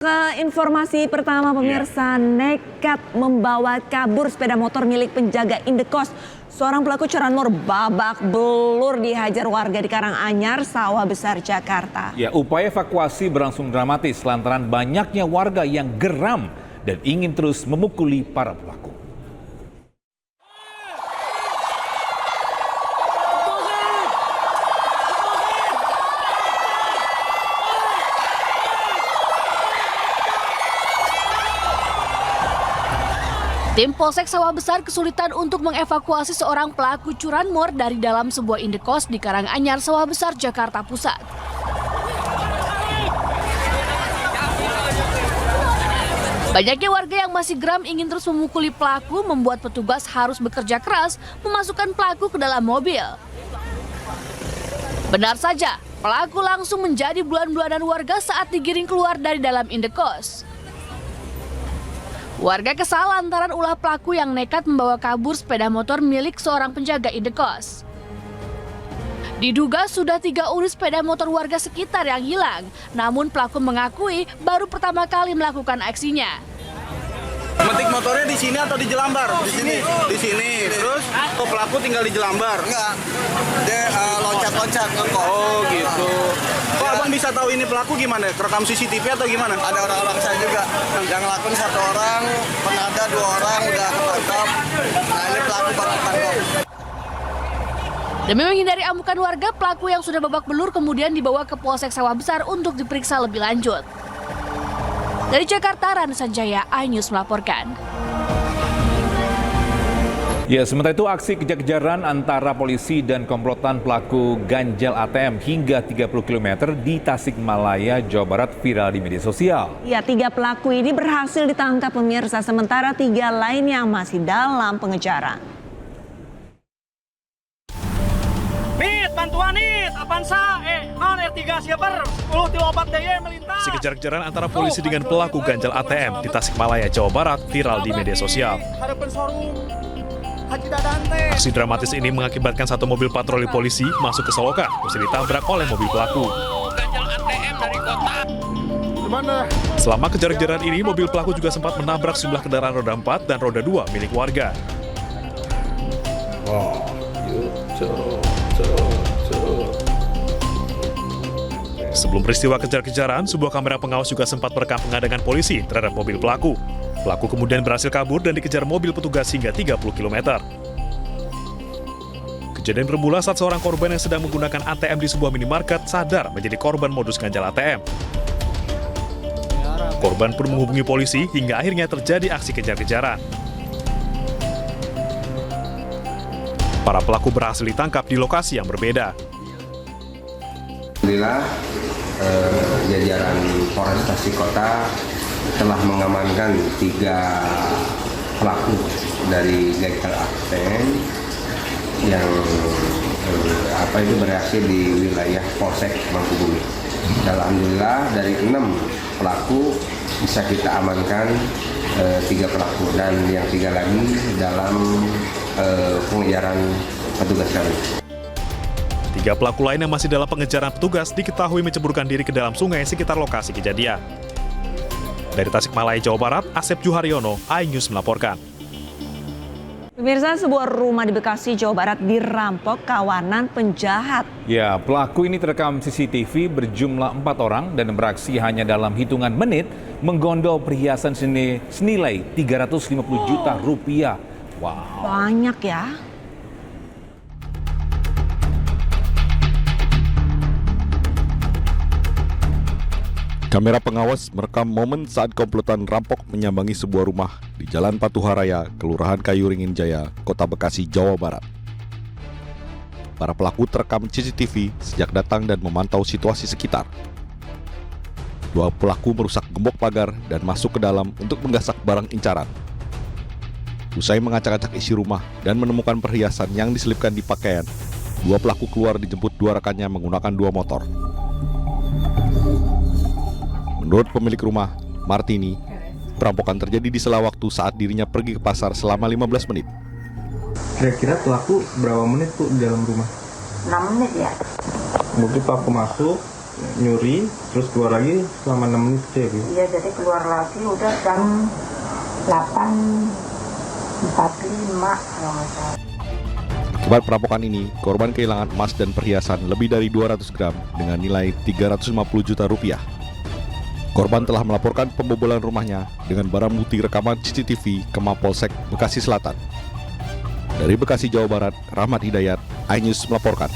Ke informasi pertama pemirsa, nekat membawa kabur sepeda motor milik penjaga indekos. Seorang pelaku curanmor babak belur dihajar warga di Karanganyar, Sawah Besar, Jakarta. Ya, upaya evakuasi berlangsung dramatis lantaran banyaknya warga yang geram dan ingin terus memukuli para pelaku. Tim Polsek Sawah Besar kesulitan untuk mengevakuasi seorang pelaku curanmor dari dalam sebuah indekos di Karanganyar, Sawah Besar, Jakarta Pusat. Banyaknya warga yang masih geram ingin terus memukuli pelaku membuat petugas harus bekerja keras memasukkan pelaku ke dalam mobil. Benar saja, pelaku langsung menjadi bulan-bulanan warga saat digiring keluar dari dalam indekos. Warga kesal lantaran ulah pelaku yang nekat membawa kabur sepeda motor milik seorang penjaga indekos. Diduga sudah 3 unit sepeda motor warga sekitar yang hilang, namun pelaku mengakui baru pertama kali melakukan aksinya. Metik motornya di sini atau di Jelambar? Di sini. Di sini. Terus kok pelaku tinggal di Jelambar? Enggak. Dia loncat-loncat ngekok. Oh gitu. Kok abang bisa tahu ini pelaku gimana? Kerekam CCTV atau gimana? Ada orang-orang saya juga. Yang ngelakuin 1 orang, pernah ada 2 orang udah ketangkap. Nah ini pelaku baru ketangkap. Demi menghindari amukan warga, pelaku yang sudah babak belur kemudian dibawa ke Polsek Sawah Besar untuk diperiksa lebih lanjut. Dari Jakarta, Ranu Sanjaya, iNews melaporkan. Ya, sementara itu aksi kejar-kejaran antara polisi dan komplotan pelaku ganjal ATM hingga 30 km di Tasikmalaya, Jawa Barat viral di media sosial. Ya, 3 pelaku ini berhasil ditangkap pemirsa, sementara 3 lainnya masih dalam pengejaran. Bantuan nih, Avanza, non R3 siapa? 1034 DY melintas. Si kejar-kejaran antara polisi dengan pelaku ganjal ATM di Tasikmalaya, Jawa Barat viral di media sosial. Aksi dramatis ini mengakibatkan 1 mobil patroli polisi masuk ke selokan, usai ditabrak oleh mobil pelaku. Selama kejar-kejaran ini, mobil pelaku juga sempat menabrak sejumlah kendaraan roda 4 dan roda 2 milik warga. Sebelum peristiwa kejar-kejaran, sebuah kamera pengawas juga sempat merekam pengadangan polisi terhadap mobil pelaku. Pelaku kemudian berhasil kabur dan dikejar mobil petugas hingga 30 km. Kejadian bermula saat seorang korban yang sedang menggunakan ATM di sebuah minimarket sadar menjadi korban modus ganjal ATM. Korban pun menghubungi polisi hingga akhirnya terjadi aksi kejar-kejaran. Para pelaku berhasil ditangkap di lokasi yang berbeda. Alhamdulillah, jajaran Polres Tasikota telah mengamankan 3 pelaku dari ganjal ATM yang berhasil di wilayah Polsek Mangkubumi. Alhamdulillah dari 6 pelaku bisa kita amankan 3 pelaku dan yang 3 lagi dalam pengejaran petugas kami. 3 pelaku lain yang masih dalam pengejaran petugas diketahui menceburkan diri ke dalam sungai sekitar lokasi kejadian. Dari Tasikmalaya, Jawa Barat, Asep Juharyono, iNews melaporkan. Pemirsa, sebuah rumah di Bekasi, Jawa Barat dirampok kawanan penjahat. Ya, pelaku ini terekam CCTV berjumlah 4 orang dan beraksi hanya dalam hitungan menit menggondol perhiasan senilai 350 juta rupiah. Wow. Banyak ya. Kamera pengawas merekam momen saat komplotan rampok menyambangi sebuah rumah di Jalan Patuharaya, Kelurahan Kayuringin Jaya, Kota Bekasi, Jawa Barat. Para pelaku terekam CCTV sejak datang dan memantau situasi sekitar. 2 pelaku merusak gembok pagar dan masuk ke dalam untuk menggasak barang incaran. Usai mengacak-acak isi rumah dan menemukan perhiasan yang diselipkan di pakaian, 2 pelaku keluar dijemput 2 rekannya menggunakan 2 motor. Menurut pemilik rumah, Martini, perampokan terjadi di sela waktu saat dirinya pergi ke pasar selama 15 menit. Kira-kira pelaku berapa menit tuh di dalam rumah? 6 menit ya. Mungkin pelaku masuk, nyuri, terus keluar lagi selama 6 menit aja gitu. Iya, jadi keluar lagi udah jam 8.45 kalau nggak salah. Akibat perampokan ini, korban kehilangan emas dan perhiasan lebih dari 200 gram dengan nilai 350 juta rupiah. Korban telah melaporkan pembobolan rumahnya dengan barang bukti rekaman CCTV ke Mapolsek Bekasi Selatan. Dari Bekasi, Jawa Barat, Rahmat Hidayat, iNews melaporkan.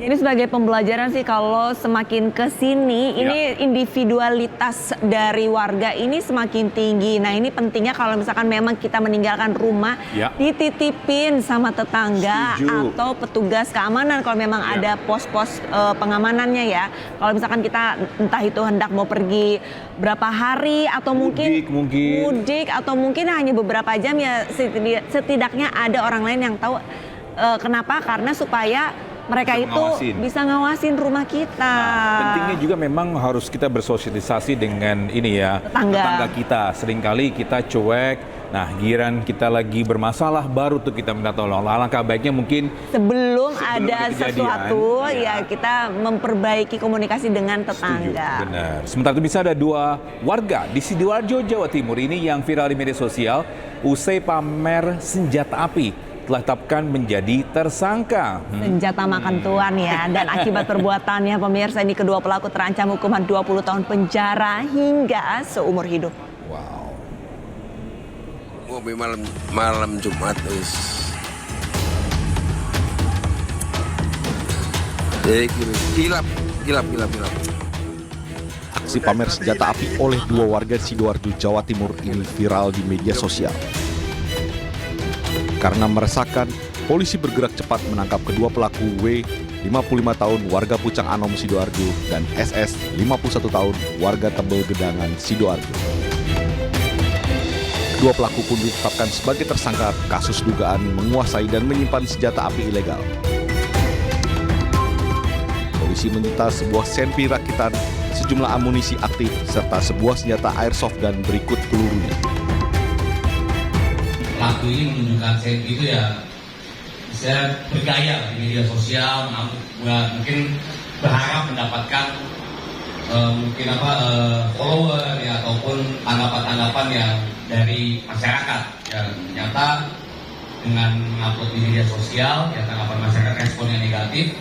Ini sebagai pembelajaran sih, kalau semakin ke sini ini individualitas dari warga ini semakin tinggi. Nah, ini pentingnya kalau misalkan memang kita meninggalkan rumah, dititipin sama tetangga atau petugas keamanan kalau memang ada pos-pos pengamanannya ya. Kalau misalkan kita entah itu hendak mau pergi berapa hari atau mudik atau mungkin hanya beberapa jam, ya setidaknya ada orang lain yang tahu. Kenapa? Karena supaya mereka itu bisa ngawasin rumah kita. Nah, pentingnya juga memang harus kita bersosialisasi dengan ini ya, tetangga kita. Seringkali kita cuek. Nah, giran kita lagi bermasalah baru tuh kita minta tolong. Alangkah baiknya mungkin sebelum ada sesuatu ya kita memperbaiki komunikasi dengan tetangga. Setuju, benar. Sementara itu bisa ada 2 warga di Sidoarjo, Jawa Timur ini yang viral di media sosial usai pamer senjata api telah ditetapkan menjadi tersangka. Senjata makan tuan ya. Dan akibat perbuatannya, pemirsa, ini kedua pelaku terancam hukuman 20 tahun penjara hingga seumur hidup. Wow. Ngopi malam Jumat wis. Gilap. Aksi pamer senjata api oleh 2 warga Sidoarjo, Jawa Timur ini viral di media sosial. Karena meresahkan, polisi bergerak cepat menangkap kedua pelaku W, 55 tahun, warga Pucang Anom, Sidoarjo, dan SS, 51 tahun, warga Tebel Gedangan, Sidoarjo. Kedua pelaku pun ditetapkan sebagai tersangka kasus dugaan menguasai dan menyimpan senjata api ilegal. Polisi menyita sebuah senpi rakitan, sejumlah amunisi aktif, serta sebuah senjata airsoft dan berikut pelurunya. Pelaku ini menunjukkan senpi itu ya bisa bergaya di media sosial, mungkin berharap mendapatkan follower ya, ataupun tanggapan-tanggapan yang dari masyarakat. Ya, ternyata dengan mengupload di media sosial ya, tanggapan masyarakat responnya negatif.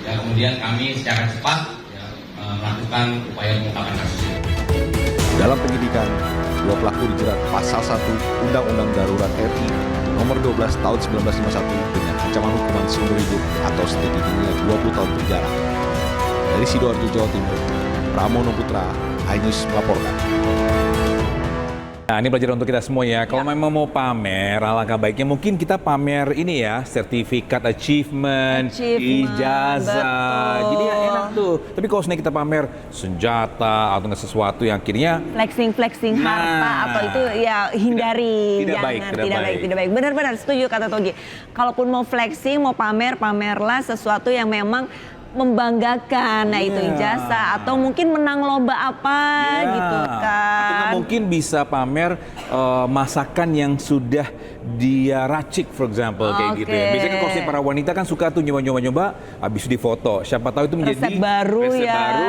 Ya, kemudian kami secara cepat ya, melakukan upaya pengungkapan kasus ini. Dalam penyidikan, 2 pelaku dijerat pasal 1 Undang-Undang Darurat RI nomor 12 tahun 1951 dengan ancaman hukuman seumur hidup atau setidaknya 20 tahun penjara. Dari Sidoarjo, Jawa Timur, Pramono Putra, iNews melaporkan. Nah, ini pelajaran untuk kita semua ya. Kalau memang mau pamer, alangkah baiknya mungkin kita pamer ini ya, sertifikat achievement, ijazah. Jadi ya enak tuh. Tapi kalau sebenarnya kita pamer senjata atau sesuatu yang akhirnya flexing harta atau itu ya hindari. Tidak baik. Benar-benar setuju kata Togi. Kalaupun mau flexing, mau pamerlah sesuatu yang memang membanggakan. Nah, itu ijazah atau mungkin menang lomba apa gitu kan. Atau mungkin bisa pamer masakan yang sudah dia racik, for example, kayak gitu ya. Biasanya kan kalau para wanita kan suka tuh nyoba-nyoba habis di foto. Siapa tahu itu menjadi resep baru,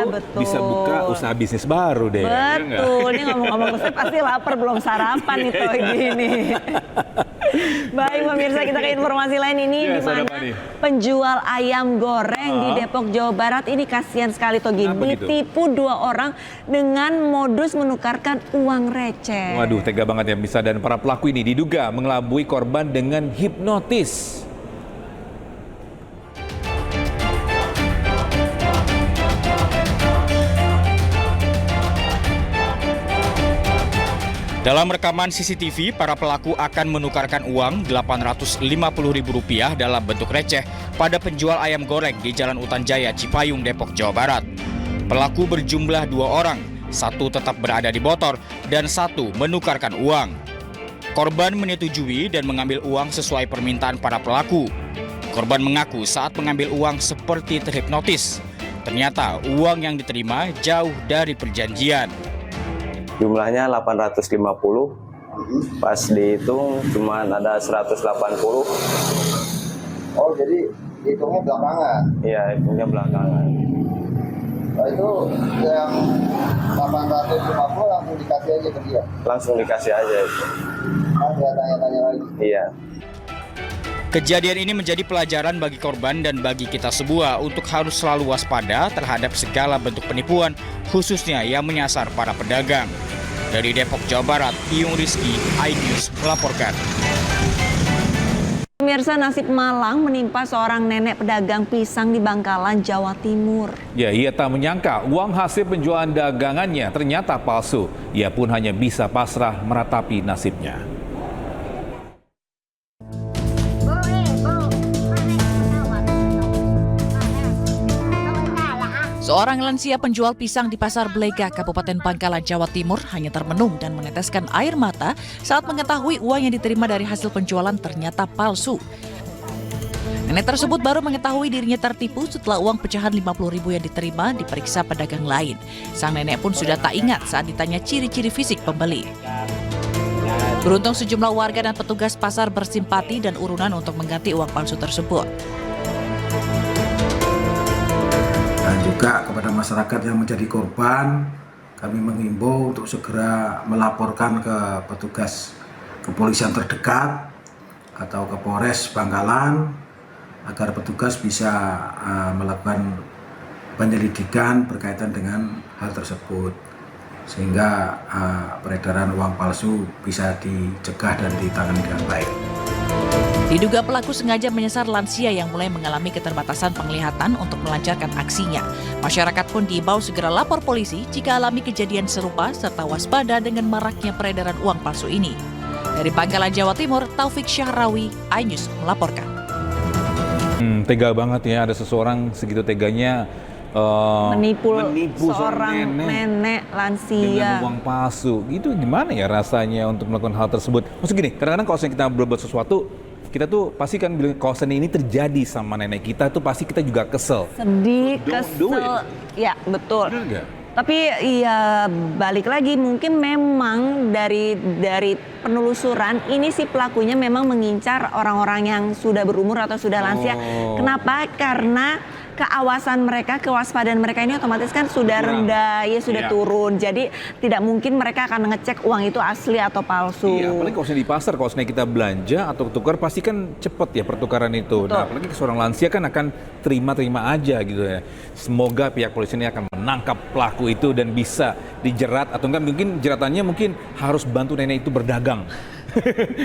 betul. Bisa buka usaha bisnis baru deh. Betul. Ini ngomong-ngomong resep pasti lapar belum sarapan nih Togi ini. Baik pemirsa, kita ke informasi lain ini di mana penjual ayam goreng di Depok, Jawa Barat ini kasihan sekali Togi, ditipu 2 orang dengan modus menukarkan uang receh. Waduh, tega banget ya bisa, dan para pelaku ini diduga mengelabui korban dengan hipnotis. Dalam rekaman CCTV, para pelaku akan menukarkan uang Rp850.000 dalam bentuk receh pada penjual ayam goreng di Jalan Utan Jaya, Cipayung, Depok, Jawa Barat. Pelaku berjumlah 2 orang, 1 tetap berada di motor dan 1 menukarkan uang. Korban menyetujui dan mengambil uang sesuai permintaan para pelaku. Korban mengaku saat mengambil uang seperti terhipnotis. Ternyata uang yang diterima jauh dari perjanjian. Jumlahnya 850, pas dihitung cuma ada 180. Oh, jadi Hitungnya belakangan. Iya, hitungnya belakangan. Nah, itu yang 850 langsung dikasih aja ke dia. Langsung dikasih aja itu. Kan dia tanya-tanya lagi. Iya. Kejadian ini menjadi pelajaran bagi korban dan bagi kita semua untuk harus selalu waspada terhadap segala bentuk penipuan, khususnya yang menyasar para pedagang. Dari Depok, Jawa Barat, Iyung Rizky, iNews melaporkan. Pemirsa, nasib malang menimpa seorang nenek pedagang pisang di Bangkalan, Jawa Timur. Ya, ia tak menyangka uang hasil penjualan dagangannya ternyata palsu. Ia pun hanya bisa pasrah meratapi nasibnya. Seorang lansia penjual pisang di Pasar Blega, Kabupaten Bangkalan, Jawa Timur hanya termenung dan meneteskan air mata saat mengetahui uang yang diterima dari hasil penjualan ternyata palsu. Nenek tersebut baru mengetahui dirinya tertipu setelah uang pecahan 50.000 yang diterima diperiksa pedagang lain. Sang nenek pun sudah tak ingat saat ditanya ciri-ciri fisik pembeli. Beruntung sejumlah warga dan petugas pasar bersimpati dan urunan untuk mengganti uang palsu tersebut. Dan juga kepada masyarakat yang menjadi korban, kami mengimbau untuk segera melaporkan ke petugas kepolisian terdekat atau ke Polres Bangkalan agar petugas bisa melakukan penyelidikan berkaitan dengan hal tersebut sehingga peredaran uang palsu bisa dicegah dan ditangani dengan baik. Diduga pelaku sengaja menyasar lansia yang mulai mengalami keterbatasan penglihatan untuk melancarkan aksinya. Masyarakat pun diimbau segera lapor polisi jika alami kejadian serupa serta waspada dengan maraknya peredaran uang palsu ini. Dari Bangkalan, Jawa Timur, Taufik Syahrawi, iNews melaporkan. Tega banget ya, ada seseorang segitu teganya menipu seorang nenek lansia dengan uang palsu. Itu gimana ya rasanya untuk melakukan hal tersebut? Maksud gini, kadang-kadang kalau kita berbuat sesuatu, kita tuh pasti kan bilang kalau ini terjadi sama nenek kita tuh pasti kita juga kesel. Sedih, kesel. Ya, betul. Tapi ya balik lagi mungkin memang dari penelusuran ini si pelakunya memang mengincar orang-orang yang sudah berumur atau sudah lansia. Kenapa? Karena keawasan mereka, kewaspadaan mereka ini otomatis kan sudah rendah, ya sudah turun. Jadi tidak mungkin mereka akan ngecek uang itu asli atau palsu. Iya, apalagi kalau di pasar, kalau kita belanja atau tukar pasti kan cepet ya pertukaran itu. Betul. Nah, apalagi seorang lansia kan akan terima aja gitu ya. Semoga pihak polisi ini akan menangkap pelaku itu dan bisa dijerat atau enggak mungkin jeratannya mungkin harus bantu nenek itu berdagang.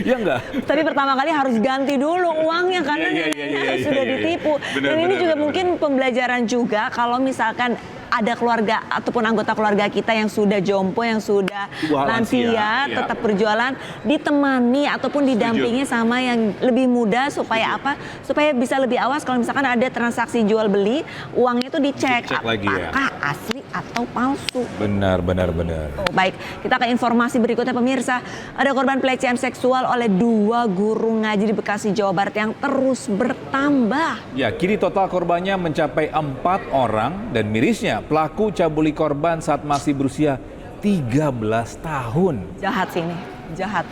Ya enggak? Tapi pertama kali harus ganti dulu uangnya karena neneknya sudah ditipu. Dan ini juga mungkin pembelajaran juga kalau misalkan ada keluarga ataupun anggota keluarga kita yang sudah jompo, yang sudah lansia, tetap berjualan, ditemani ataupun didampingi sama yang lebih muda supaya apa? Supaya bisa lebih awas kalau misalkan ada transaksi jual beli, uangnya itu dicek apakah asli atau palsu. Benar. Oh, baik, kita ke informasi berikutnya pemirsa. Ada korban pelecehan seksual oleh 2 guru ngaji di Bekasi, Jawa Barat yang terus bertambah. Ya, kini total korbannya mencapai 4 orang dan mirisnya pelaku cabuli korban saat masih berusia 13 tahun. Jahat sih ini, jahat.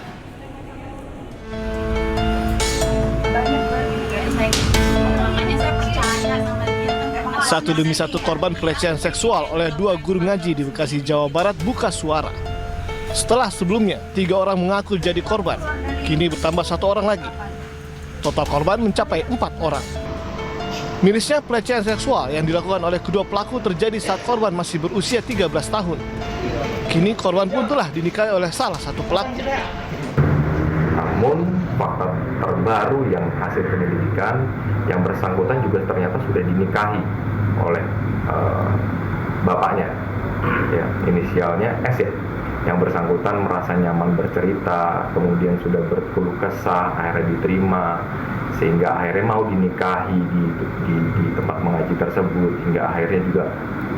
Satu demi satu korban pelecehan seksual oleh 2 guru ngaji di Bekasi, Jawa Barat buka suara. Setelah sebelumnya 3 orang mengaku jadi korban, kini bertambah 1 orang lagi. Total korban mencapai 4 orang. Mirisnya pelecehan seksual yang dilakukan oleh kedua pelaku terjadi saat korban masih berusia 13 tahun. Kini korban pun telah dinikahi oleh salah satu pelaku. Namun fakta terbaru yang hasil penyelidikan yang bersangkutan juga ternyata sudah dinikahi oleh bapaknya, ya, inisialnya S ya. Yang bersangkutan merasa nyaman bercerita, kemudian sudah berkeluh kesah, akhirnya diterima, sehingga akhirnya mau dinikahi di tempat mengaji tersebut, hingga akhirnya juga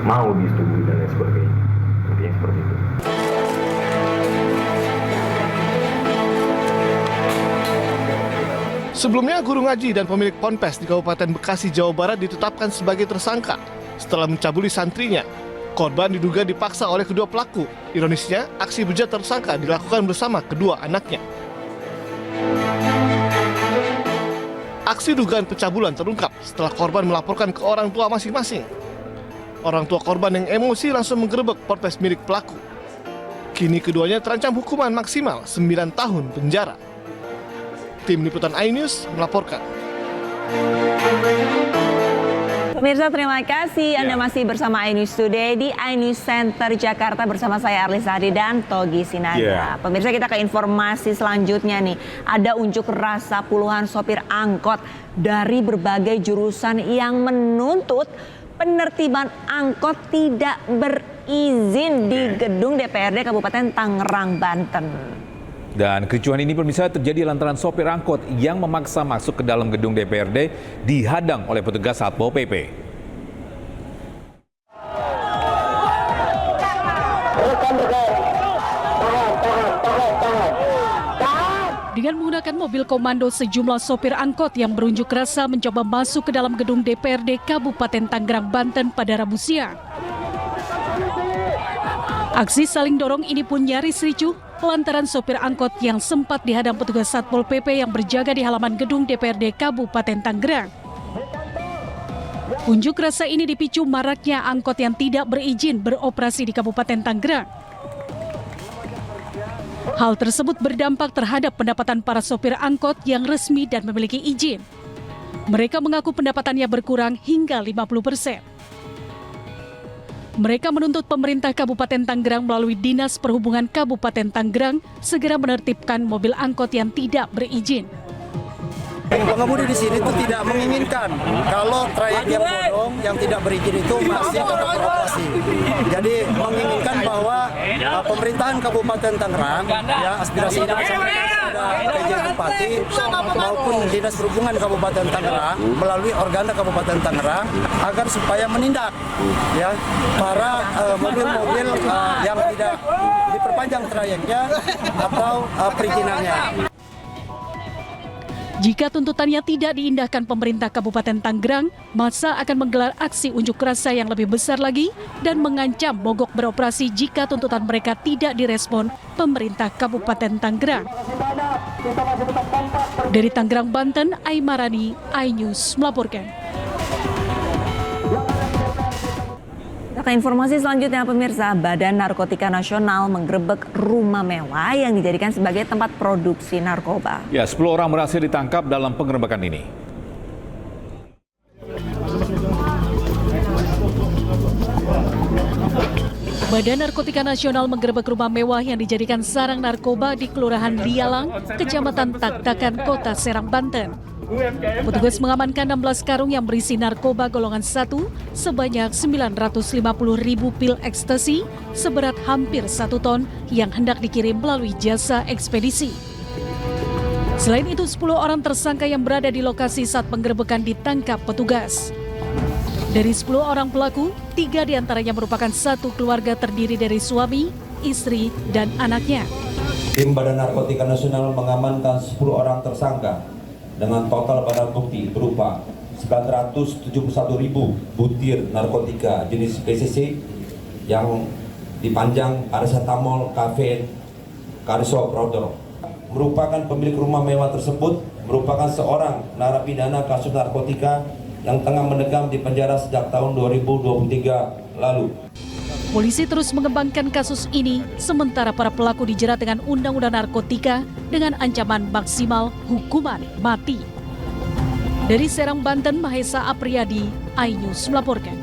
mau disetujui dan lain sebagainya. Intinya seperti itu. Sebelumnya guru ngaji dan pemilik ponpes di Kabupaten Bekasi, Jawa Barat ditetapkan sebagai tersangka setelah mencabuli santrinya. Korban diduga dipaksa oleh kedua pelaku. Ironisnya, aksi bejat tersangka dilakukan bersama kedua anaknya. Aksi dugaan pencabulan terungkap setelah korban melaporkan ke orang tua masing-masing. Orang tua korban yang emosi langsung menggerebek portpes milik pelaku. Kini keduanya terancam hukuman maksimal 9 tahun penjara. Tim Liputan iNews melaporkan. Pemirsa, terima kasih Anda masih bersama iNews Today di iNews Center Jakarta bersama saya Arlis Hadi dan Togi Sinaga. Pemirsa, kita ke informasi selanjutnya nih. Ada unjuk rasa puluhan sopir angkot dari berbagai jurusan yang menuntut penertiban angkot tidak berizin di gedung DPRD Kabupaten Tangerang, Banten. Dan kericuhan ini pemirsa terjadi lantaran sopir angkot yang memaksa masuk ke dalam gedung DPRD dihadang oleh petugas Satpol PP. Dengan menggunakan mobil komando, sejumlah sopir angkot yang berunjuk rasa mencoba masuk ke dalam gedung DPRD Kabupaten Tangerang, Banten pada Rabu siang. Aksi saling dorong ini pun nyaris ricuh lantaran sopir angkot yang sempat dihadang petugas Satpol PP yang berjaga di halaman gedung DPRD Kabupaten Tangerang. Unjuk rasa ini dipicu maraknya angkot yang tidak berizin beroperasi di Kabupaten Tangerang. Hal tersebut berdampak terhadap pendapatan para sopir angkot yang resmi dan memiliki izin. Mereka mengaku pendapatannya berkurang hingga 50%. Mereka menuntut pemerintah Kabupaten Tangerang melalui Dinas Perhubungan Kabupaten Tangerang segera menertibkan mobil angkot yang tidak berizin. Pengemudi di sini itu tidak menginginkan kalau trayek yang bodong, yang tidak berizin itu masih tetap beroperasi. Jadi menginginkan bahwa pemerintahan Kabupaten Tangerang, ya aspirasi ini kepada PJ Bupati maupun Dinas Perhubungan Kabupaten Tangerang melalui organda Kabupaten Tangerang agar supaya menindak ya para mobil-mobil yang tidak diperpanjang trayeknya atau perizinannya. Jika tuntutannya tidak diindahkan pemerintah Kabupaten Tangerang, massa akan menggelar aksi unjuk rasa yang lebih besar lagi dan mengancam mogok beroperasi jika tuntutan mereka tidak direspon pemerintah Kabupaten Tangerang. Dari Tangerang, Banten, Aimarani, iNews melaporkan. Ke informasi selanjutnya pemirsa, Badan Narkotika Nasional menggerebek rumah mewah yang dijadikan sebagai tempat produksi narkoba. Ya, 10 orang berhasil ditangkap dalam penggerebekan ini. Badan Narkotika Nasional menggerebek rumah mewah yang dijadikan sarang narkoba di Kelurahan Lialang, Kecamatan Taktakan, Kota Serang, Banten. Petugas mengamankan 16 karung yang berisi narkoba golongan 1 sebanyak 950.000 pil ekstasi seberat hampir 1 ton yang hendak dikirim melalui jasa ekspedisi. Selain itu, 10 orang tersangka yang berada di lokasi saat penggerebekan ditangkap petugas. Dari 10 orang pelaku, 3 diantaranya merupakan satu keluarga terdiri dari suami, istri, dan anaknya. Tim Badan Narkotika Nasional mengamankan 10 orang tersangka dengan total barang bukti berupa 971.000 butir narkotika jenis PCC yang dipanjang paracetamol, kafein, carisoprodol. Merupakan pemilik rumah mewah tersebut merupakan seorang narapidana kasus narkotika yang tengah mendekam di penjara sejak tahun 2023 lalu. Polisi terus mengembangkan kasus ini, sementara para pelaku dijerat dengan Undang-Undang Narkotika dengan ancaman maksimal hukuman mati. Dari Serang, Banten, Mahesa Apriyadi, iNews melaporkan.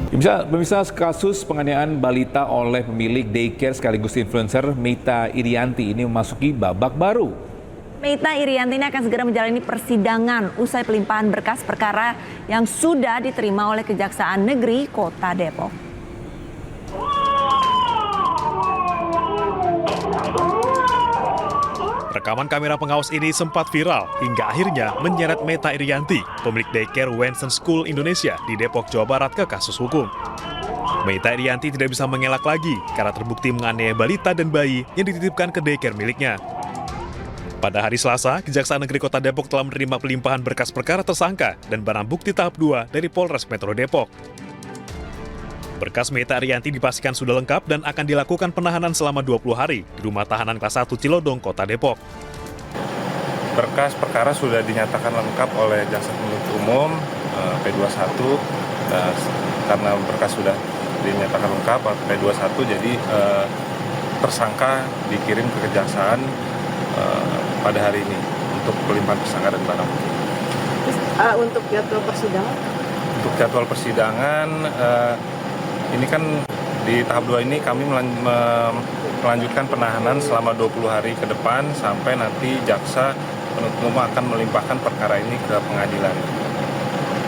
Pemirsa, kasus penganiayaan balita oleh pemilik daycare sekaligus influencer Meita Irianti ini memasuki babak baru. Meita Irianti ini akan segera menjalani persidangan usai pelimpahan berkas perkara yang sudah diterima oleh Kejaksaan Negeri Kota Depok. Rekaman kamera pengawas ini sempat viral hingga akhirnya menyeret Meita Irianti, pemilik daycare Wenson School Indonesia di Depok, Jawa Barat ke kasus hukum. Meita Irianti tidak bisa mengelak lagi karena terbukti menganiaya balita dan bayi yang dititipkan ke daycare miliknya. Pada hari Selasa, Kejaksaan Negeri Kota Depok telah menerima pelimpahan berkas perkara tersangka dan barang bukti tahap 2 dari Polres Metro Depok. Berkas Meita Irianti dipastikan sudah lengkap dan akan dilakukan penahanan selama 20 hari di Rumah Tahanan Kelas 1 Cilodong, Kota Depok. Berkas perkara sudah dinyatakan lengkap oleh jaksa penuntut umum P21. Karena berkas sudah dinyatakan lengkap P21, jadi tersangka dikirim ke kejaksaan pada hari ini untuk pelimpahan tersangka dan barang bukti. Untuk jadwal persidangan? Untuk jadwal persidangan ini kan di tahap 2 ini kami melanjutkan penahanan selama 20 hari ke depan sampai nanti jaksa penuntut umum akan melimpahkan perkara ini ke pengadilan.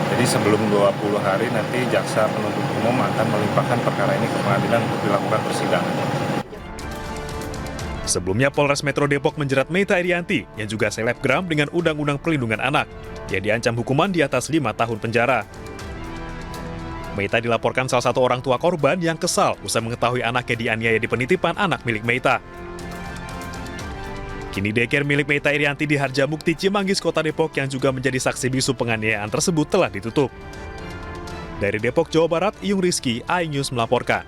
Jadi sebelum 20 hari nanti jaksa penuntut umum akan melimpahkan perkara ini ke pengadilan untuk dilakukan persidangan. Sebelumnya Polres Metro Depok menjerat Meita Irianti yang juga selebgram dengan Undang-Undang Perlindungan Anak yang diancam hukuman di atas 5 tahun penjara. Meita dilaporkan salah satu orang tua korban yang kesal usai mengetahui anaknya dianiaya di penitipan anak milik Meita. Kini daycare milik Meita Irianti di Harjamukti, Cimanggis, Kota Depok yang juga menjadi saksi bisu penganiayaan tersebut telah ditutup. Dari Depok, Jawa Barat, Iyung Rizky, iNews melaporkan.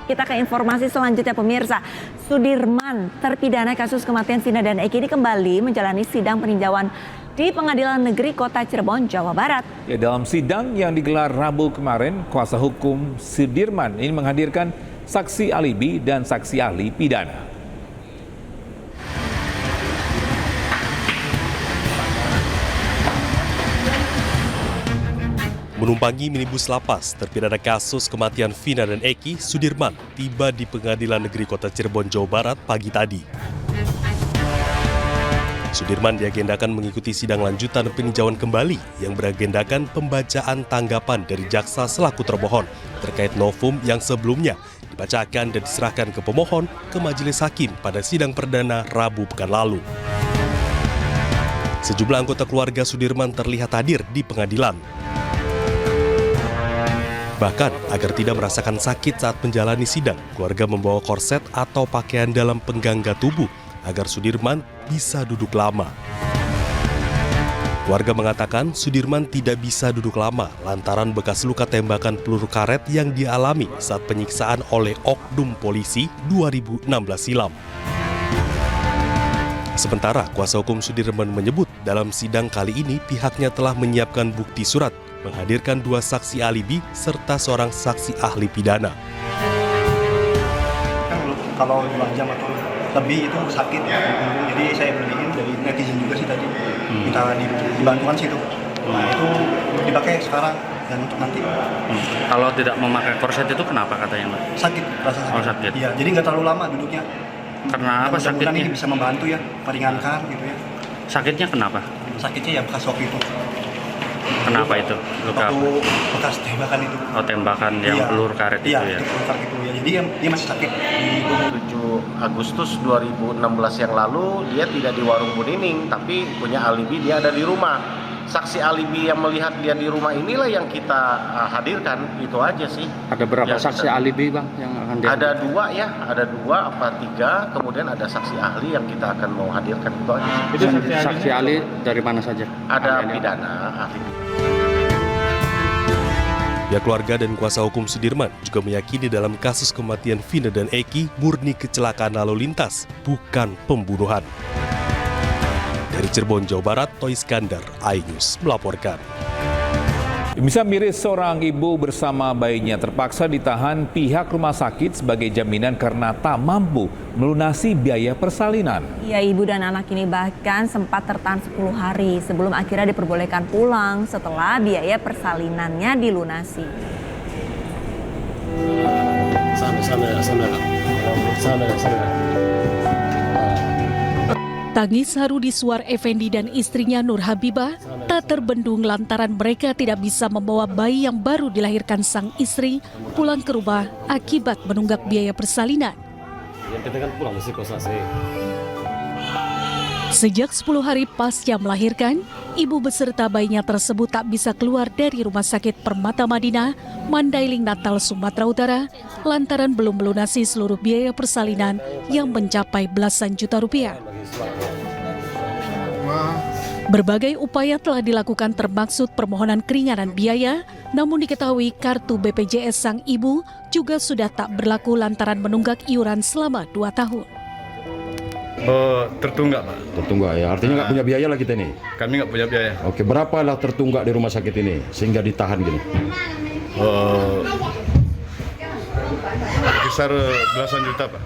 Kita ke informasi selanjutnya pemirsa. Sudirman, terpidana kasus kematian Vina dan Eki ini kembali menjalani sidang peninjauan di Pengadilan Negeri Kota Cirebon, Jawa Barat. Ya, dalam sidang yang digelar Rabu kemarin, kuasa hukum Sudirman ini menghadirkan saksi alibi dan saksi ahli pidana. Menumpangi minibus lapas, terpidana kasus kematian Vina dan Eki, Sudirman tiba di Pengadilan Negeri Kota Cirebon, Jawa Barat pagi tadi. Sudirman diagendakan mengikuti sidang lanjutan peninjauan kembali yang beragendakan pembacaan tanggapan dari jaksa selaku termohon terkait novum yang sebelumnya dibacakan dan diserahkan ke pemohon ke majelis hakim pada sidang perdana Rabu pekan lalu. Sejumlah anggota keluarga Sudirman terlihat hadir di pengadilan. Bahkan, agar tidak merasakan sakit saat menjalani sidang, keluarga membawa korset atau pakaian dalam penggangga tubuh agar Sudirman bisa duduk lama. Keluarga mengatakan Sudirman tidak bisa duduk lama lantaran bekas luka tembakan peluru karet yang dialami saat penyiksaan oleh oknum polisi 2016 silam. Sementara kuasa hukum Sudirman menyebut dalam sidang kali ini pihaknya telah menyiapkan bukti surat, menghadirkan 2 saksi alibi serta seorang saksi ahli pidana. Kalau 2 jam atau lebih itu sakit, jadi saya beliin dari netizen juga sih tadi, minta dibantukan situ. Nah itu dipakai sekarang dan untuk nanti. Kalau tidak memakai korset itu kenapa katanya, Mbak? Sakit, rasa sakit. Oh, sakit. Iya, jadi nggak terlalu lama duduknya. Karena apa sakitnya? Ini bisa membantu ya, meringankan gitu ya. Sakitnya kenapa? Sakitnya ya bekas waktu itu. Kenapa itu? Luka apa? Bekas tembakan itu. Oh, tembakan yang peluru karet itu ya? Iya, peluru karet itu ya. Jadi dia masih sakit di 7 Agustus 2016 yang lalu dia tidak di warung Bunining, tapi punya alibi dia ada di rumah. Saksi alibi yang melihat dia di rumah inilah yang kita hadirkan, itu aja sih. Ada berapa saksi alibi, Bang, yang akan dihadirkan? Ada 2 ya, ada 2 apa 3, kemudian ada saksi ahli yang kita akan mau hadirkan, itu aja. Itu saksi ahli dari mana saja? Ada pidana ahli. Pihak keluarga dan kuasa hukum Sudirman juga meyakini dalam kasus kematian Vina dan Eki murni kecelakaan lalu lintas, bukan pembunuhan. Dari Cirebon, Jawa Barat, Toy Iskandar, iNews melaporkan. Bisa miris, seorang ibu bersama bayinya terpaksa ditahan pihak rumah sakit sebagai jaminan karena tak mampu melunasi biaya persalinan. Ya, ibu dan anak ini bahkan sempat tertahan 10 hari sebelum akhirnya diperbolehkan pulang setelah biaya persalinannya dilunasi. Tangis haru di Suar Effendi dan istrinya Nur Habibah tak terbendung lantaran mereka tidak bisa membawa bayi yang baru dilahirkan sang istri pulang ke rumah akibat menunggak biaya persalinan. Sejak 10 hari pasca melahirkan, ibu beserta bayinya tersebut tak bisa keluar dari Rumah Sakit Permata Madinah, Mandailing, Natal, Sumatera Utara, lantaran belum melunasi seluruh biaya persalinan yang mencapai belasan juta rupiah. Berbagai upaya telah dilakukan termaksud permohonan keringanan biaya, namun diketahui kartu BPJS sang ibu juga sudah tak berlaku lantaran menunggak iuran selama 2 tahun. Tertunggak, Pak. Tertunggak ya, artinya nggak punya biaya lah kita nih? Kami nggak punya biaya. Oke, berapa lah tertunggak di rumah sakit ini sehingga ditahan gini? Kisar belasan juta, Pak.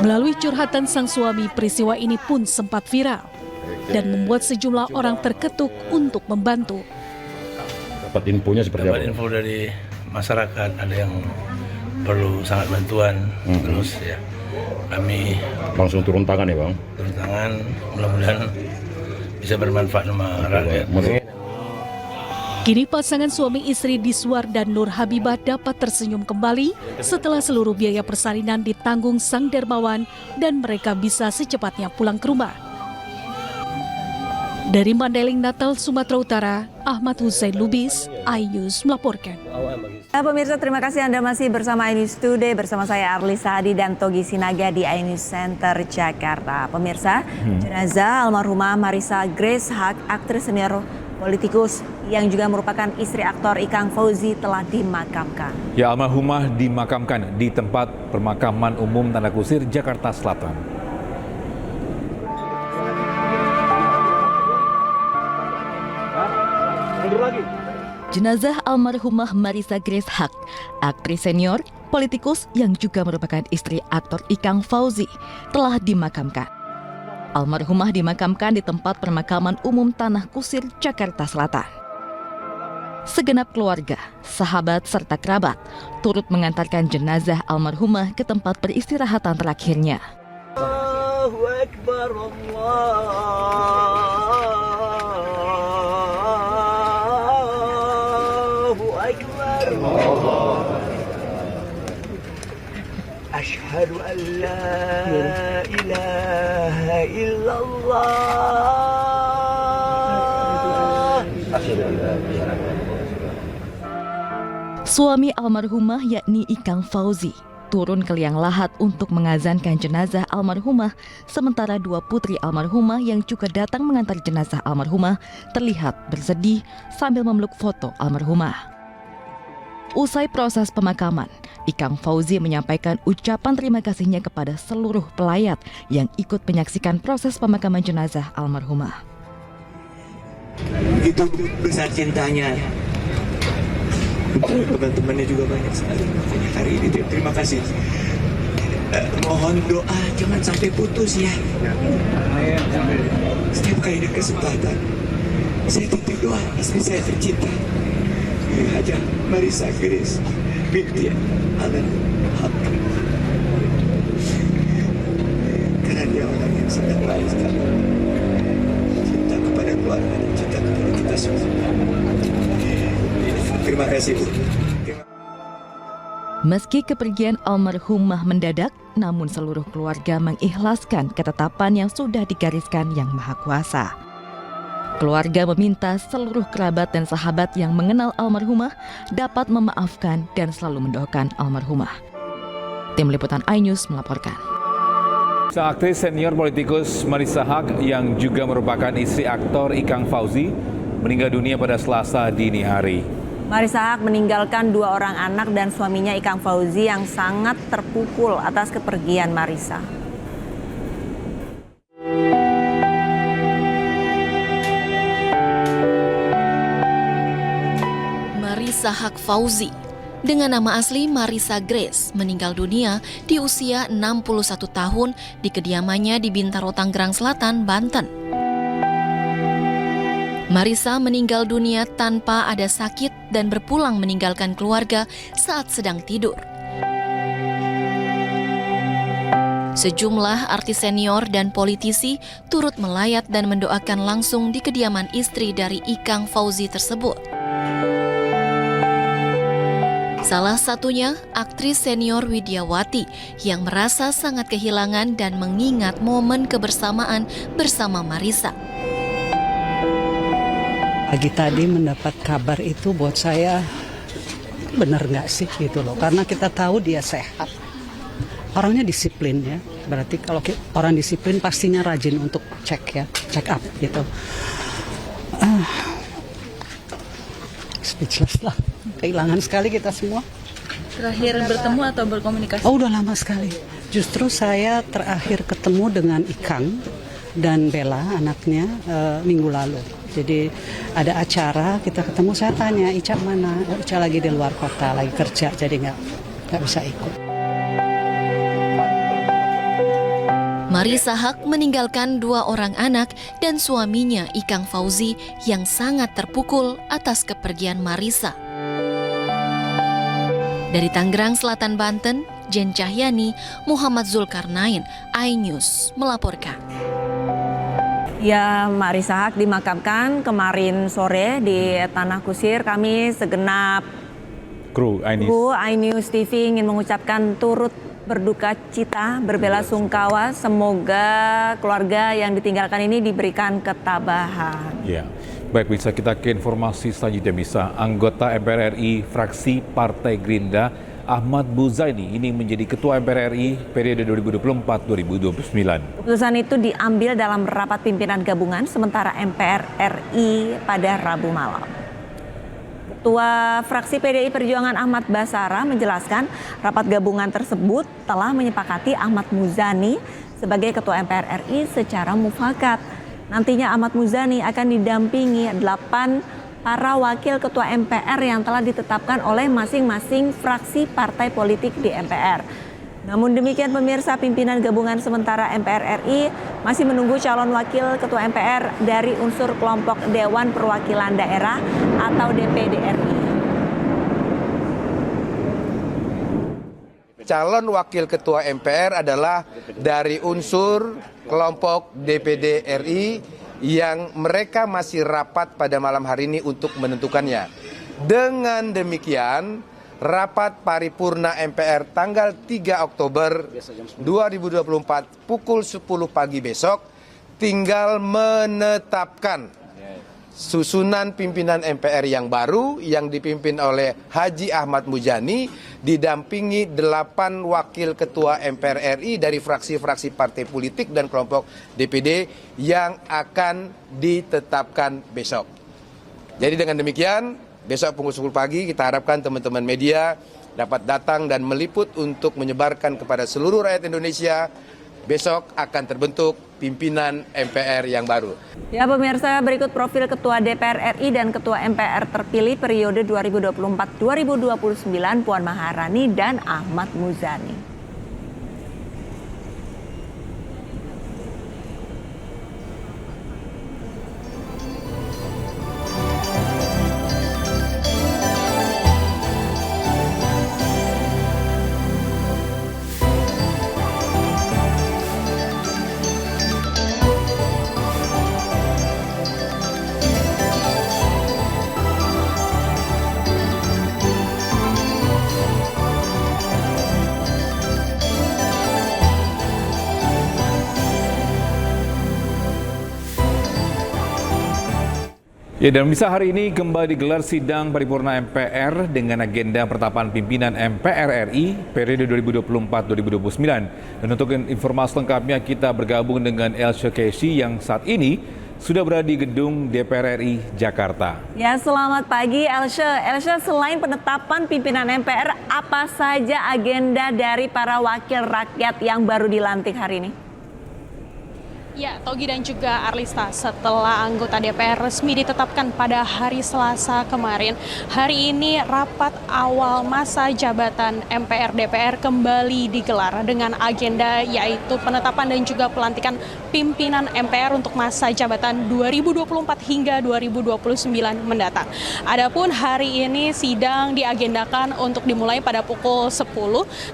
Melalui curhatan sang suami, peristiwa ini pun sempat viral dan membuat sejumlah orang terketuk untuk membantu. Dapat infonya seperti apa? Dapat info dari masyarakat, ada yang perlu sangat bantuan, terus ya kami langsung turun tangan ya Bang? Turun tangan, mudah-mudahan bisa bermanfaat sama rakyat. Kini pasangan suami istri Diswar dan Nur Habibah dapat tersenyum kembali setelah seluruh biaya persalinan ditanggung sang dermawan dan mereka bisa secepatnya pulang ke rumah. Dari Mandailing, Natal, Sumatera Utara, Ahmad Hussein Lubis, iNews melaporkan. Pemirsa, terima kasih Anda masih bersama iNews Today bersama saya Arli Sahadi dan Togi Sinaga di iNews Center Jakarta. Pemirsa, jenazah almarhumah Marissa Grace Haq, aktris senior politikus yang juga merupakan istri aktor Ikang Fauzi telah dimakamkan. Ya, almarhumah dimakamkan di tempat pemakaman umum Tanah Kusir, Jakarta Selatan. Jenazah almarhumah Marissa Grace Haq, aktris senior, politikus yang juga merupakan istri aktor Ikang Fauzi, telah dimakamkan. Almarhumah dimakamkan di tempat pemakaman umum Tanah Kusir, Jakarta Selatan. Segenap keluarga, sahabat, serta kerabat turut mengantarkan jenazah almarhumah ke tempat peristirahatan terakhirnya. Allahu Akbar, Asyhadu an la ilaha illallah. Suami almarhumah yakni Ikang Fauzi turun ke liang lahat untuk mengazankan jenazah almarhumah, sementara dua putri almarhumah yang juga datang mengantar jenazah almarhumah terlihat bersedih sambil memeluk foto almarhumah. Usai proses pemakaman, Ikang Fauzi menyampaikan ucapan terima kasihnya kepada seluruh pelayat yang ikut menyaksikan proses pemakaman jenazah almarhumah. Begitu besar cintanya. Teman-temannya juga banyak sekali. Makanya hari ini terima kasih. Mohon doa jangan sampai putus ya. Setiap kali ada kesempatan, saya titip doa istri saya tercinta, Haja Marissa Grace binti Alan Haq. Karena dia orang yang sangat baik sekali. Cinta kepada keluarga dan cinta kepada kita semua. Terima kasih, Bu. Meski kepergian almarhumah mendadak, namun seluruh keluarga mengikhlaskan ketetapan yang sudah digariskan Yang Maha Kuasa. Keluarga meminta seluruh kerabat dan sahabat yang mengenal almarhumah dapat memaafkan dan selalu mendoakan almarhumah. Tim Liputan iNews melaporkan. Sang aktris senior politikus Marissa Haq yang juga merupakan istri aktor Ikang Fauzi meninggal dunia pada Selasa dini hari. Marissa Haq meninggalkan dua orang anak dan suaminya Ikang Fauzi yang sangat terpukul atas kepergian Marissa. Marissa Haq Fauzi, dengan nama asli Marissa Grace, meninggal dunia di usia 61 tahun di kediamannya di Bintaro, Tangerang Selatan, Banten. Marissa meninggal dunia tanpa ada sakit dan berpulang meninggalkan keluarga saat sedang tidur. Sejumlah artis senior dan politisi turut melayat dan mendoakan langsung di kediaman istri dari Ikang Fauzi tersebut. Salah satunya aktris senior Widiawati yang merasa sangat kehilangan dan mengingat momen kebersamaan bersama Marissa. Pagi tadi mendapat kabar itu buat saya benar nggak sih gitu loh, karena kita tahu dia sehat, orangnya disiplin ya, berarti kalau orang disiplin pastinya rajin untuk check up gitu. Speechless lah, kehilangan sekali kita semua. Terakhir bertemu atau berkomunikasi? Oh udah lama sekali, Justru saya terakhir ketemu dengan Ikang dan Bella anaknya minggu lalu. Jadi ada acara, kita ketemu, saya tanya Ica mana? Ica lagi di luar kota, lagi kerja, jadi nggak bisa ikut. Marisa Haque meninggalkan 2 orang anak dan suaminya Ikang Fauzi yang sangat terpukul atas kepergian Marisa. Dari Tangerang Selatan, Banten, Jen Cahyani, Muhammad Zulkarnain, iNews melaporkan. Ya, Marisa Haque dimakamkan kemarin sore di Tanah Kusir. Kami segenap kru iNews TV ingin mengucapkan turut berduka cita, berbela sungkawa. Semoga keluarga yang ditinggalkan ini diberikan ketabahan. Ya, baik, bisa kita ke informasi selanjutnya. Bisa anggota MPR RI fraksi Partai Gerindra Ahmad Buzaini ini menjadi Ketua MPR RI periode 2024-2029. Keputusan itu diambil dalam rapat pimpinan gabungan sementara MPR RI pada Rabu malam. Ketua fraksi PDI Perjuangan Ahmad Basara menjelaskan rapat gabungan tersebut telah menyepakati Ahmad Muzani sebagai Ketua MPR RI secara mufakat. Nantinya Ahmad Muzani akan didampingi 8 para wakil ketua MPR yang telah ditetapkan oleh masing-masing fraksi partai politik di MPR. Namun demikian pemirsa, pimpinan gabungan sementara MPR RI masih menunggu calon wakil ketua MPR dari unsur kelompok Dewan Perwakilan Daerah atau DPD RI. Calon wakil ketua MPR adalah dari unsur kelompok DPD RI yang mereka masih rapat pada malam hari ini untuk menentukannya. Dengan demikian, rapat paripurna MPR tanggal 3 Oktober 2024 pukul 10 pagi besok tinggal menetapkan susunan pimpinan MPR yang baru yang dipimpin oleh Haji Ahmad Muzani didampingi 8 wakil ketua MPR RI dari fraksi-fraksi partai politik dan kelompok DPD yang akan ditetapkan besok. Jadi dengan demikian, besok pukul 10 pagi kita harapkan teman-teman media dapat datang dan meliput untuk menyebarkan kepada seluruh rakyat Indonesia. Besok akan terbentuk pimpinan MPR yang baru. Ya pemirsa, berikut profil Ketua DPR RI dan Ketua MPR terpilih periode 2024-2029 Puan Maharani dan Ahmad Muzani. Ya, dan bisa hari ini kembali digelar sidang paripurna MPR dengan agenda penetapan pimpinan MPR RI periode 2024-2029. Dan untuk informasi lengkapnya kita bergabung dengan Elsha Casey yang saat ini sudah berada di gedung DPR RI Jakarta. Ya, selamat pagi Elsha. Elsha, selain penetapan pimpinan MPR, apa saja agenda dari para wakil rakyat yang baru dilantik hari ini? Ya, Togi dan juga Arlista, setelah anggota DPR resmi ditetapkan pada hari Selasa kemarin, hari ini rapat awal masa jabatan MPR DPR kembali digelar dengan agenda yaitu penetapan dan juga pelantikan pimpinan MPR untuk masa jabatan 2024 hingga 2029 mendatang. Adapun hari ini sidang diagendakan untuk dimulai pada pukul 10,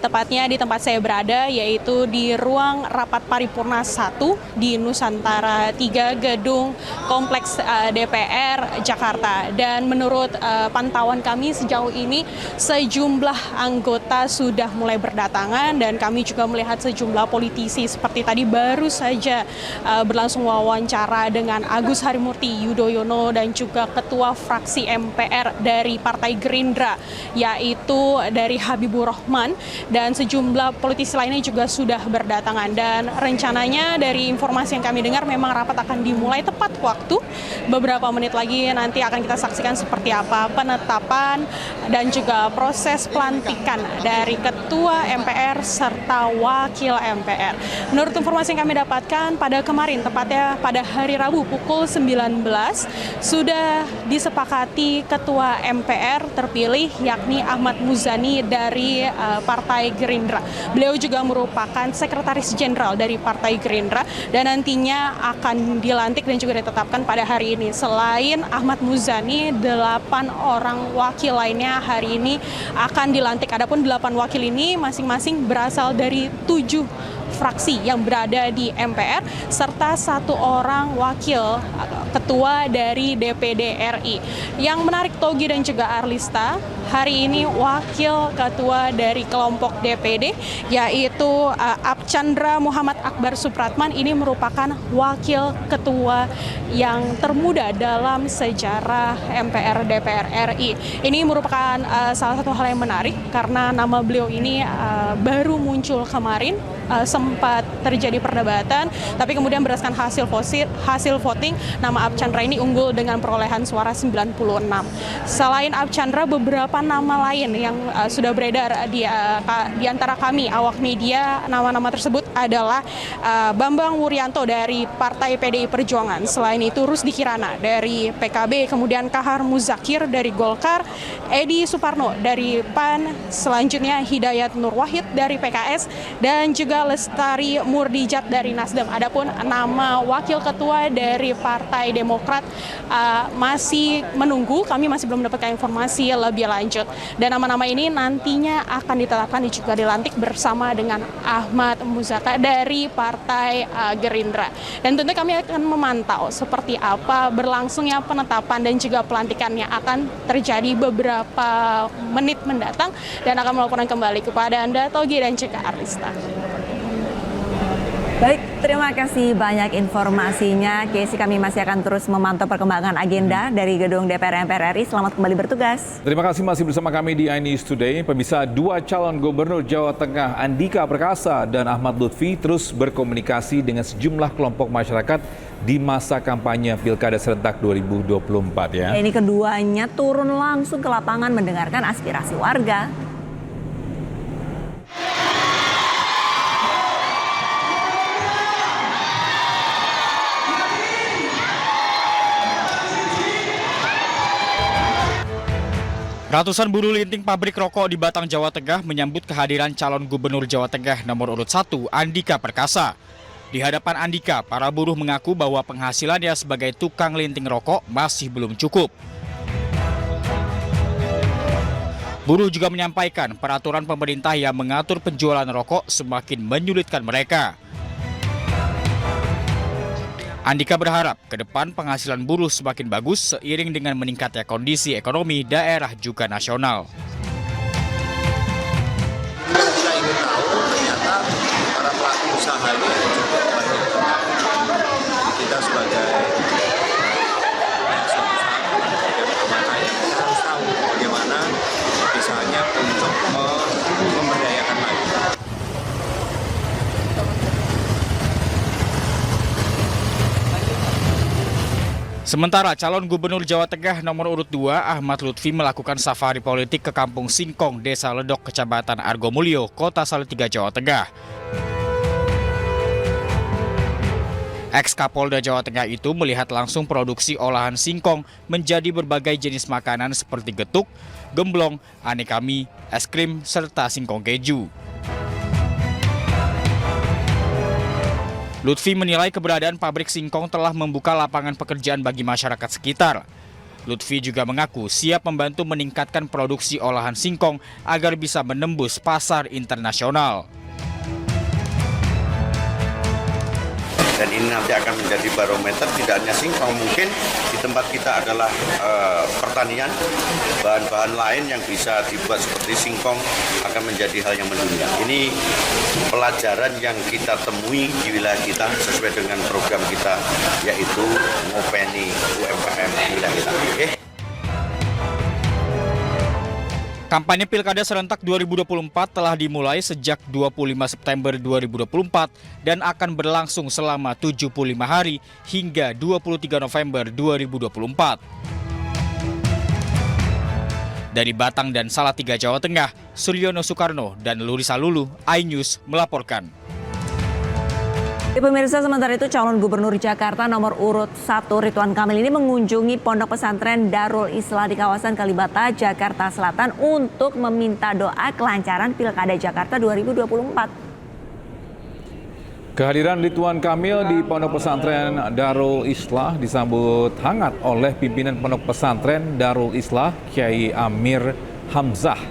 tepatnya di tempat saya berada yaitu di ruang rapat paripurna 1 di Nusantara 3 gedung kompleks DPR Jakarta. Dan menurut pantauan kami sejauh ini sejumlah anggota sudah mulai berdatangan dan kami juga melihat sejumlah politisi seperti tadi baru saja berlangsung wawancara dengan Agus Harimurti Yudhoyono dan juga ketua fraksi MPR dari Partai Gerindra yaitu dari Habibur Rahman, dan sejumlah politisi lainnya juga sudah berdatangan. Dan rencananya dari informasi informasi yang kami dengar memang rapat akan dimulai tepat waktu. Beberapa menit lagi nanti akan kita saksikan seperti apa penetapan dan juga proses pelantikan dari Ketua MPR serta Wakil MPR. Menurut informasi yang kami dapatkan pada kemarin, tepatnya pada hari Rabu pukul 19, sudah disepakati Ketua MPR terpilih yakni Ahmad Muzani dari Partai Gerindra. Beliau juga merupakan Sekretaris Jenderal dari Partai Gerindra dan nantinya akan dilantik dan juga ditetapkan pada hari ini. Selain Ahmad Muzani, 8 orang wakil lainnya hari ini akan dilantik. Adapun 8 wakil ini masing-masing berasal dari 7 fraksi yang berada di MPR serta 1 orang wakil ketua dari DPD RI. Yang menarik Togi dan juga Arlista, hari ini wakil ketua dari kelompok DPD yaitu Archandra Muhammad Akbar Supratman ini merupakan wakil ketua yang termuda dalam sejarah MPR DPR RI. Ini merupakan salah satu hal yang menarik karena nama beliau ini baru muncul kemarin. Sempat terjadi perdebatan, tapi kemudian berdasarkan hasil voting, nama Archandra ini unggul dengan perolehan suara 96. Selain Archandra, beberapa nama lain yang sudah beredar di antara kami, awak media, nama-nama tersebut adalah Bambang Wuryanto dari Partai PDI Perjuangan. Selain itu, Rusdi Kirana dari PKB, kemudian Kahar Muzakir dari Golkar, Edi Suparno dari PAN, selanjutnya Hidayat Nur Wahid dari PKS, dan juga Lestari Murdijat dari Nasdem. Adapun nama wakil ketua dari Partai Demokrat masih menunggu, kami masih belum mendapatkan informasi lebih lanjut. Dan nama-nama ini nantinya akan ditetapkan dan juga dilantik bersama dengan Ahmad Muzaka dari Partai Gerindra. Dan tentu kami akan memantau seperti apa berlangsungnya penetapan dan juga pelantikannya akan terjadi beberapa menit mendatang dan akan melaporkan kembali kepada Anda, Togi dan juga Arlista. Baik, terima kasih banyak informasinya. Casey, kami masih akan terus memantau perkembangan agenda dari gedung DPR MPR RI. Selamat kembali bertugas. Terima kasih masih bersama kami di iNews Today. Pemirsa, 2 calon gubernur Jawa Tengah Andika Perkasa dan Ahmad Lutfi terus berkomunikasi dengan sejumlah kelompok masyarakat di masa kampanye Pilkada serentak 2024 ya. Ini keduanya turun langsung ke lapangan mendengarkan aspirasi warga. Ratusan buruh linting pabrik rokok di Batang, Jawa Tengah menyambut kehadiran calon gubernur Jawa Tengah nomor urut 1, Andika Perkasa. Di hadapan Andika, para buruh mengaku bahwa penghasilannya sebagai tukang linting rokok masih belum cukup. Buruh juga menyampaikan peraturan pemerintah yang mengatur penjualan rokok semakin menyulitkan mereka. Andika berharap ke depan penghasilan buruh semakin bagus seiring dengan meningkatnya kondisi ekonomi daerah juga nasional. Kita ingin tahu ternyata para pelaku usaha ini cukup banyak. Kita sebagai kita harus tahu bagaimana misalnya untuk memberdayakan lagi. Sementara calon gubernur Jawa Tengah nomor urut 2 Ahmad Lutfi melakukan safari politik ke Kampung Singkong, Desa Ledok, Kecamatan Argomulyo, Kota Salatiga, Jawa Tengah. Ex-Kapolda Jawa Tengah itu melihat langsung produksi olahan singkong menjadi berbagai jenis makanan seperti getuk, gemblong, aneka mie, es krim, serta singkong keju. Lutfi menilai keberadaan pabrik singkong telah membuka lapangan pekerjaan bagi masyarakat sekitar. Lutfi juga mengaku siap membantu meningkatkan produksi olahan singkong agar bisa menembus pasar internasional. Dan ini nanti akan menjadi barometer tidak hanya singkong, mungkin di tempat kita adalah pertanian, bahan-bahan lain yang bisa dibuat seperti singkong akan menjadi hal yang mendunia. Ini pelajaran yang kita temui di wilayah kita sesuai dengan program kita, yaitu ngopeni UMKM wilayah kita. Kampanye Pilkada Serentak 2024 telah dimulai sejak 25 September 2024 dan akan berlangsung selama 75 hari hingga 23 November 2024. Dari Batang dan Salatiga, Jawa Tengah, Suryono Soekarno dan Lurisa Lulu, iNews melaporkan. Pemirsa, sementara itu calon gubernur Jakarta nomor urut 1 Ridwan Kamil ini mengunjungi pondok pesantren Darul Islah di kawasan Kalibata, Jakarta Selatan untuk meminta doa kelancaran Pilkada Jakarta 2024. Kehadiran Ridwan Kamil di pondok pesantren Darul Islah disambut hangat oleh pimpinan pondok pesantren Darul Islah, Kiai Amir Hamzah.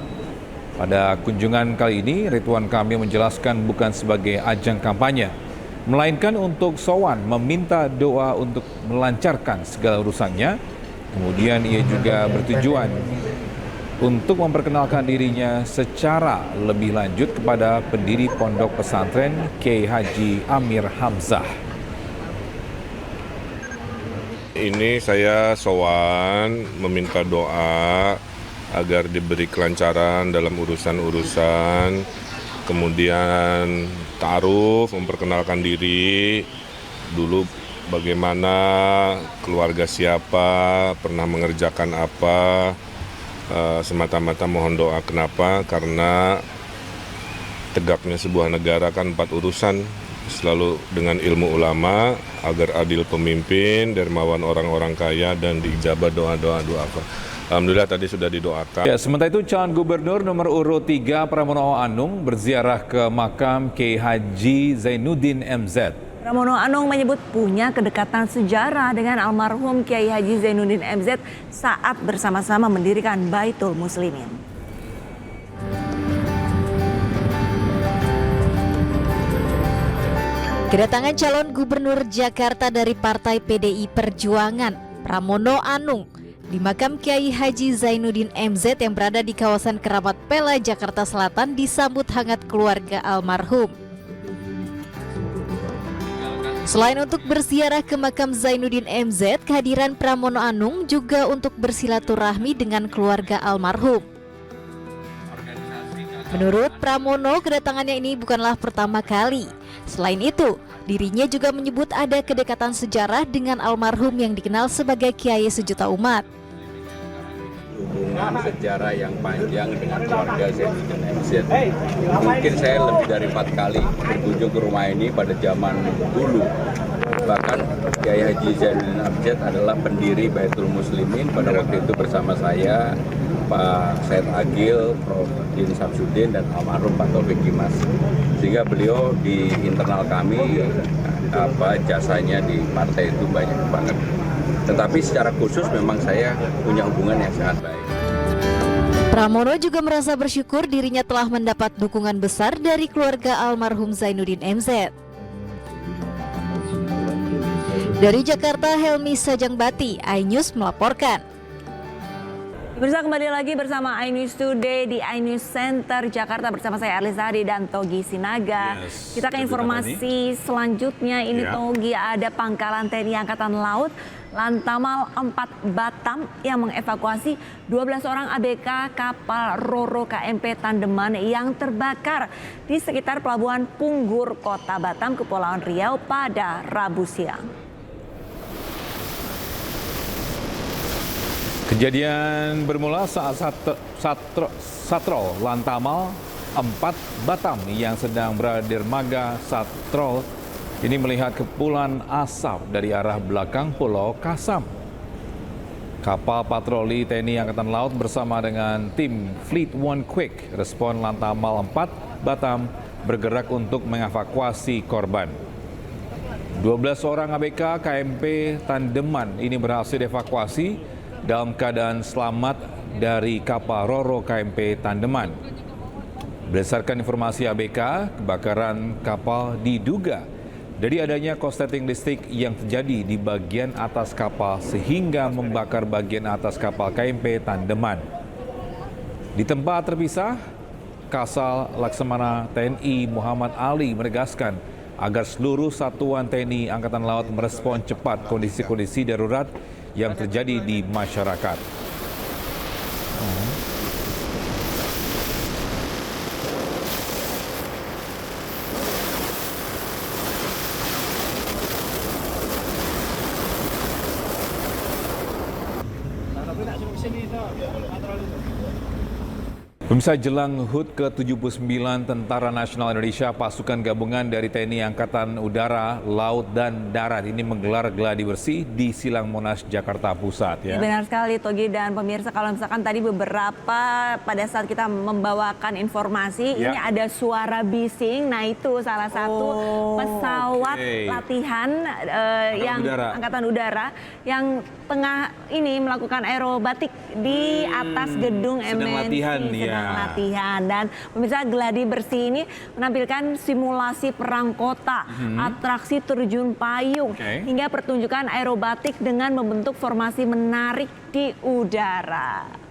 Pada kunjungan kali ini, Ridwan Kamil menjelaskan bukan sebagai ajang kampanye, melainkan untuk sowan meminta doa untuk melancarkan segala urusannya. Kemudian ia juga bertujuan untuk memperkenalkan dirinya secara lebih lanjut kepada pendiri pondok pesantren Kiai Haji Amir Hamzah. Ini saya sowan meminta doa agar diberi kelancaran dalam urusan-urusan, kemudian ta'aruf, memperkenalkan diri dulu, bagaimana, keluarga siapa, pernah mengerjakan apa, semata-mata mohon doa. Kenapa? Karena tegaknya sebuah negara kan 4 urusan, selalu dengan ilmu ulama, agar adil pemimpin, dermawan orang-orang kaya, dan diijabah doa-doa. Alhamdulillah tadi sudah didoakan. Ya, sementara itu calon gubernur nomor urut 3 Pramono Anung berziarah ke makam Kiai Haji Zainuddin MZ. Pramono Anung menyebut punya kedekatan sejarah dengan almarhum Kiai Haji Zainuddin MZ saat bersama-sama mendirikan Baitul Muslimin. Kedatangan calon gubernur Jakarta dari Partai PDI Perjuangan, Pramono Anung, di makam Kiai Haji Zainuddin MZ yang berada di kawasan Keramat Pela, Jakarta Selatan disambut hangat keluarga almarhum. Selain untuk berziarah ke makam Zainuddin MZ, kehadiran Pramono Anung juga untuk bersilaturahmi dengan keluarga almarhum. Menurut Pramono, kedatangannya ini bukanlah pertama kali. Selain itu, dirinya juga menyebut ada kedekatan sejarah dengan almarhum yang dikenal sebagai Kiai sejuta umat. Hubungan sejarah yang panjang dengan keluarga Zainuddin MZ. Mungkin saya lebih dari 4 kali berkunjung ke rumah ini pada zaman dulu. Bahkan Kiai Haji Zainuddin MZ adalah pendiri Baitul Muslimin pada waktu itu bersama saya, Pak Said Agil, Prof. Din Samsudin, dan almarhum Pak Taufik Kimas. Sehingga beliau di internal kami, jasanya di partai itu banyak banget. Tetapi secara khusus memang saya punya hubungan yang sangat baik. Pramono juga merasa bersyukur dirinya telah mendapat dukungan besar dari keluarga almarhum Zainuddin MZ. Dari Jakarta, Helmi Sajangbati, iNews melaporkan. Pemirsa, kembali lagi bersama iNews Today di iNews Center Jakarta bersama saya Arlisa Hadi dan Togi Sinaga. Kita ke informasi selanjutnya. Ini Togi, ada Pangkalan TNI Angkatan Laut Lantamal 4 Batam yang mengevakuasi 12 orang ABK kapal Roro KMP Tandeman yang terbakar di sekitar Pelabuhan Punggur, Kota Batam, Kepulauan Riau pada Rabu siang. Kejadian bermula saat Satrol Lantamal 4 Batam yang sedang berada di dermaga Satrol ini melihat kepulan asap dari arah belakang Pulau Kasam. Kapal patroli TNI Angkatan Laut bersama dengan tim Fleet One Quick Respon Lantamal 4 Batam bergerak untuk mengevakuasi korban. 12 orang ABK KMP Tandeman ini berhasil dievakuasi dalam keadaan selamat dari kapal Roro KMP Tandeman. Berdasarkan informasi ABK, kebakaran kapal diduga dari adanya korsleting listrik yang terjadi di bagian atas kapal sehingga membakar bagian atas kapal KMP Tandeman. Di tempat terpisah, Kasal Laksamana TNI Muhammad Ali menegaskan agar seluruh satuan TNI Angkatan Laut merespon cepat kondisi-kondisi darurat yang terjadi di masyarakat. Pemirsa, jelang HUT ke-79 Tentara Nasional Indonesia, pasukan gabungan dari TNI Angkatan Udara, Laut, dan Darat ini menggelar gladi bersih di Silang Monas, Jakarta Pusat. Ya. Benar sekali, Togi dan pemirsa. Kalau misalkan tadi beberapa pada saat kita membawakan informasi, ini ada suara bising. Nah itu salah satu pesawat latihan yang Angkatan Udara yang tengah ini melakukan aerobatik di atas gedung MNC. Latihan. Dan pemirsa, gladi bersih ini menampilkan simulasi perang kota, atraksi terjun payung, hingga pertunjukan aerobatik dengan membentuk formasi menarik di udara.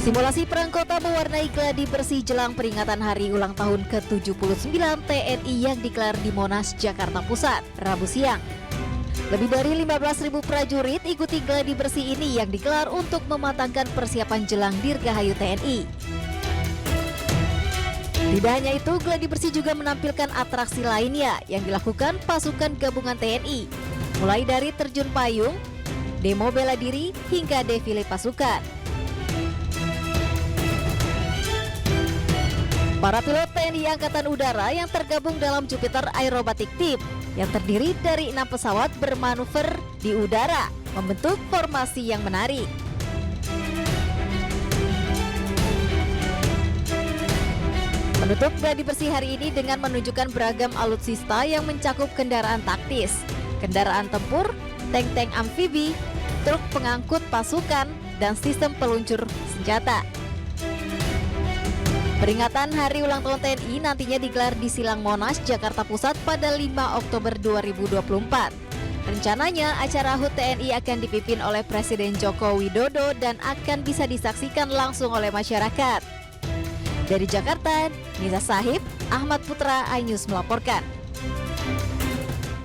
Simulasi perang kota mewarnai gladi bersih jelang peringatan hari ulang tahun ke-79 TNI yang digelar di Monas, Jakarta Pusat, Rabu siang. Lebih dari 15.000 prajurit ikuti gladi bersih ini yang digelar untuk mematangkan persiapan jelang Dirgahayu TNI. Tidak hanya itu, gladi bersih juga menampilkan atraksi lainnya yang dilakukan pasukan gabungan TNI, mulai dari terjun payung, demo bela diri, hingga defile pasukan. Para pilot TNI Angkatan Udara yang tergabung dalam Jupiter Aerobatic Team yang terdiri dari 6 pesawat bermanuver di udara membentuk formasi yang menarik. Menutup gladi bersih hari ini dengan menunjukkan beragam alutsista yang mencakup kendaraan taktis, kendaraan tempur, tank-tank amfibi, truk pengangkut pasukan, dan sistem peluncur senjata. Peringatan Hari Ulang Tahun TNI nantinya digelar di Silang Monas, Jakarta Pusat pada 5 Oktober 2024. Rencananya acara HUT TNI akan dipimpin oleh Presiden Joko Widodo dan akan bisa disaksikan langsung oleh masyarakat. Dari Jakarta, Nisa Sahib, Ahmad Putra, iNews melaporkan.